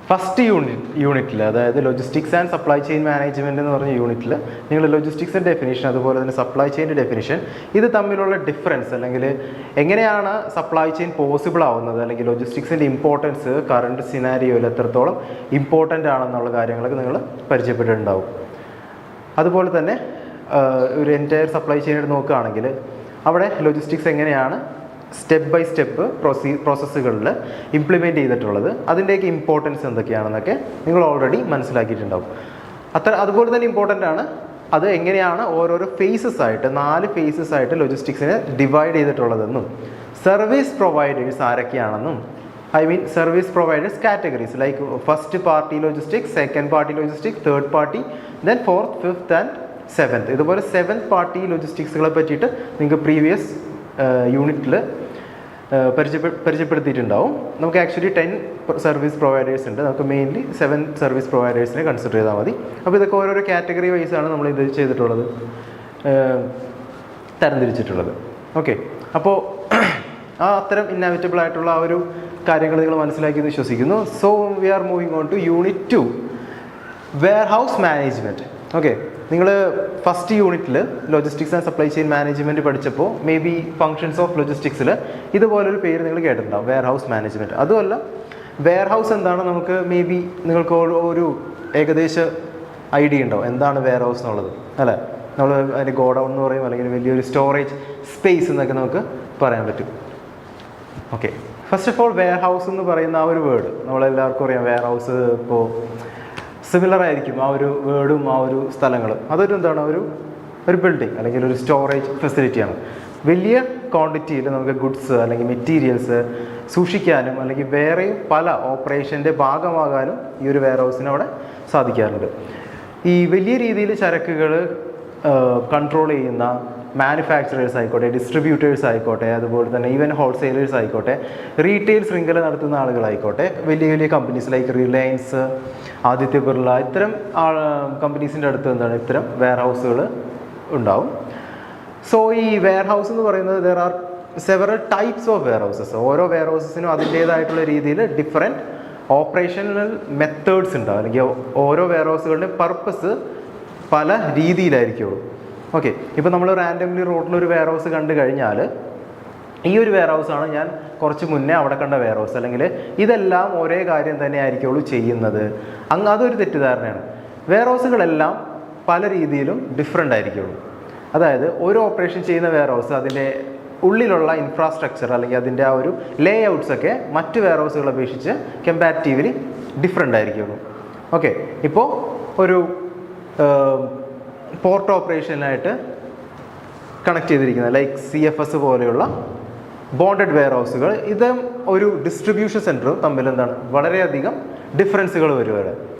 First യൂണിറ്റിൽ അതായത് logistics and supply chain management എന്ന് പറഞ്ഞ യൂണിറ്റിൽ നിങ്ങൾ ലോജിസ്റ്റിക്സിൻ്റെ ഡെഫിനിഷൻ അതുപോലെ തന്നെ സപ്ലൈ ചെയിൻ്റെ ഡെഫിനിഷൻ ഇത് തമ്മിലുള്ള ഡിഫറൻസ് അല്ലെങ്കിൽ എങ്ങനെയാണ് സപ്ലൈ ചെയിൻ പോസിബിൾ ആവുന്നത് അല്ലെങ്കിൽ ലോജിസ്റ്റിക്സിൻ്റെ ഇമ്പോർട്ടൻസ് കറണ്ട് സിനാരിയോയിൽ എത്രത്തോളം ഇമ്പോർട്ടൻ്റ് ആണെന്നുള്ള കാര്യങ്ങളൊക്കെ നിങ്ങൾ പരിചയപ്പെട്ടിട്ടുണ്ടാവും. അതുപോലെ തന്നെ ഒരു എൻറ്റയർ സപ്ലൈ ചെയിൻ നോക്കുകയാണെങ്കിൽ അവിടെ ലോജിസ്റ്റിക്സ് എങ്ങനെയാണ് സ്റ്റെപ്പ് ബൈ സ്റ്റെപ്പ് പ്രോസസ്സുകളിൽ ഇംപ്ലിമെൻറ്റ് ചെയ്തിട്ടുള്ളത്, അതിൻ്റെയൊക്കെ ഇമ്പോർട്ടൻസ് എന്തൊക്കെയാണെന്നൊക്കെ നിങ്ങൾ ഓൾറെഡി മനസ്സിലാക്കിയിട്ടുണ്ടാവും. അതുപോലെ തന്നെ ഇമ്പോർട്ടൻ്റ് ആണ് അത് എങ്ങനെയാണ് ഓരോരോ ഫേസസ് ആയിട്ട് 4 ഫേസസ് ആയിട്ട് ലോജിസ്റ്റിക്സിനെ ഡിവൈഡ് ചെയ്തിട്ടുള്ളതെന്നും സർവീസ് പ്രൊവൈഡേഴ്സ് ആരൊക്കെയാണെന്നും service providers categories like first party logistics, second party logistics, third party, then fourth, fifth and seventh. ഇതുപോലെ 7th പാർട്ടി ലോജിസ്റ്റിക്സുകളെ പറ്റിയിട്ട് നിങ്ങൾക്ക് പ്രീവിയസ് യൂണിറ്റിൽ പരിചയപ്പെടുത്തിയിട്ടുണ്ടാവും. നമുക്ക് ആക്ച്വലി 10 സർവീസ് പ്രൊവൈഡേഴ്സ് ഉണ്ട്. നമുക്ക് മെയിൻലി 7 സർവീസ് പ്രൊവൈഡേഴ്സിനെ കൺസിഡർ ചെയ്താൽ മതി. അപ്പോൾ ഇതൊക്കെ ഓരോരോ കാറ്റഗറി വൈസാണ് നമ്മൾ ഇത് ചെയ്തിട്ടുള്ളത്, തരംതിരിച്ചിട്ടുള്ളത്. ഓക്കെ, അപ്പോൾ അത്തരം ഇന്നവിറ്റബിൾ ആയിട്ടുള്ള ആ ഒരു കാര്യങ്ങൾ നിങ്ങൾ മനസ്സിലാക്കിയെന്ന് വിശ്വസിക്കുന്നു. So we are moving on two unit 2 warehouse management. Okay, നിങ്ങൾ ഫസ്റ്റ് യൂണിറ്റിൽ logistics and supply chain management പഠിച്ചപ്പോൾ മേ ബി ഫങ്ഷൻസ് ഓഫ് ലോജിസ്റ്റിക്സിൽ ഇതുപോലൊരു പേര് നിങ്ങൾ കേട്ടിട്ടുണ്ടാവും, വെയർഹൗസ് മാനേജ്മെൻറ്റ്. അതുമല്ല വെയർഹൗസ് എന്താണ് നമുക്ക് മേ ബി നിങ്ങൾക്ക് ഒരു ഏകദേശ ഐഡിയ ഉണ്ടാവും എന്താണ് വെയർഹൗസ് എന്നുള്ളത്, അല്ലേ? നമ്മൾ അതിൻ്റെ ഗോഡൗൺ എന്ന് പറയും, അല്ലെങ്കിൽ വലിയൊരു സ്റ്റോറേജ് സ്പേസ് എന്നൊക്കെ നമുക്ക് പറയാൻ പറ്റും. Okay, first of all warehouse എന്ന് പറയുന്ന ആ ഒരു വേർഡ് നമ്മളെല്ലാവർക്കും അറിയാം. വെയർഹൗസ് ഇപ്പോൾ സിമിലർ ആയിരിക്കും ആ ഒരു വേർഡും ആ ഒരു സ്ഥലങ്ങളും. അതൊരു എന്താണ് ഒരു ബിൽഡിംഗ് അല്ലെങ്കിൽ ഒരു സ്റ്റോറേജ് ഫെസിലിറ്റിയാണ്. വലിയ ക്വാണ്ടിറ്റിയിൽ നമുക്ക് ഗുഡ്സ് അല്ലെങ്കിൽ മെറ്റീരിയൽസ് സൂക്ഷിക്കാനും അല്ലെങ്കിൽ വേറെയും പല ഓപ്പറേഷൻ്റെ ഭാഗമാകാനും ഈ ഒരു വെയർഹൗസിന് അവിടെ സാധിക്കാറുണ്ട്. ഈ വലിയ രീതിയിൽ ചരക്കുകൾ കൺട്രോൾ ചെയ്യുന്ന മാനുഫാക്ചറേഴ്സ് ആയിക്കോട്ടെ, ഡിസ്ട്രിബ്യൂട്ടേഴ്സ് ആയിക്കോട്ടെ, അതുപോലെ തന്നെ ഈവൻ ഹോൾസെയിലേഴ്സ് ആയിക്കോട്ടെ, റീറ്റെയിൽ ശൃംഖല നടത്തുന്ന ആളുകളായിക്കോട്ടെ, വലിയ വലിയ companies like Reliance, Aditya Birla, ഇത്തരം കമ്പനീസിൻ്റെ അടുത്ത് എന്താണ് ഇത്തരം വെയർഹൗസുകൾ ഉണ്ടാവും. സോ ഈ വെയർഹൗസ് എന്ന് പറയുന്നത് there are several types of warehouses. ഓരോ വെയർഹൗസസിനും അതിൻ്റേതായിട്ടുള്ള രീതിയിൽ ഡിഫറെൻറ്റ് ഓപ്പറേഷണൽ മെത്തേഡ്സ് ഉണ്ടാവും, അല്ലെങ്കിൽ ഓരോ വെയർഹൗസുകളുടെ പർപ്പസ് പല രീതിയിലായിരിക്കുള്ളൂ. ഓക്കെ, ഇപ്പോൾ നമ്മൾ റാൻഡംലി റോഡിലൊരു വെയർഹൗസ് കണ്ടു കഴിഞ്ഞാൽ ഈ ഒരു വെയർഹൗസാണ് ഞാൻ കുറച്ച് മുന്നേ അവിടെ കണ്ട വെയർഹൗസ്, അല്ലെങ്കിൽ ഇതെല്ലാം ഒരേ കാര്യം തന്നെ ആയിരിക്കുള്ളൂ ചെയ്യുന്നത്, അതൊരു തെറ്റിദ്ധാരണയാണ്. വെയർഹൗസുകളെല്ലാം പല രീതിയിലും ഡിഫറെൻ്റ് ആയിരിക്കുള്ളൂ. അതായത് ഒരു ഓപ്പറേഷൻ ചെയ്യുന്ന വെയർഹൗസ് അതിൻ്റെ ഉള്ളിലുള്ള ഇൻഫ്രാസ്ട്രക്ചർ അല്ലെങ്കിൽ അതിൻ്റെ ആ ഒരു ലേ ഔട്ട്സൊക്കെ മറ്റ് വെയർഹൗസുകളെ അപേക്ഷിച്ച് കമ്പാരിറ്റീവ്ലി ഡിഫറെൻ്റ് ആയിരിക്കുള്ളൂ. ഓക്കെ, ഇപ്പോൾ ഒരു പോർട്ട് ഓപ്പറേഷനായിട്ട് കണക്ട് ചെയ്തിരിക്കുന്നത് ലൈക്ക് CFS പോലെയുള്ള ബോണ്ടഡ് വെയർഹൗസുകൾ, ഇത് ഒരു ഡിസ്ട്രിബ്യൂഷൻ സെൻറ്ററും തമ്മിൽ എന്താണ് വളരെയധികം ഡിഫറൻസുകൾ വരും.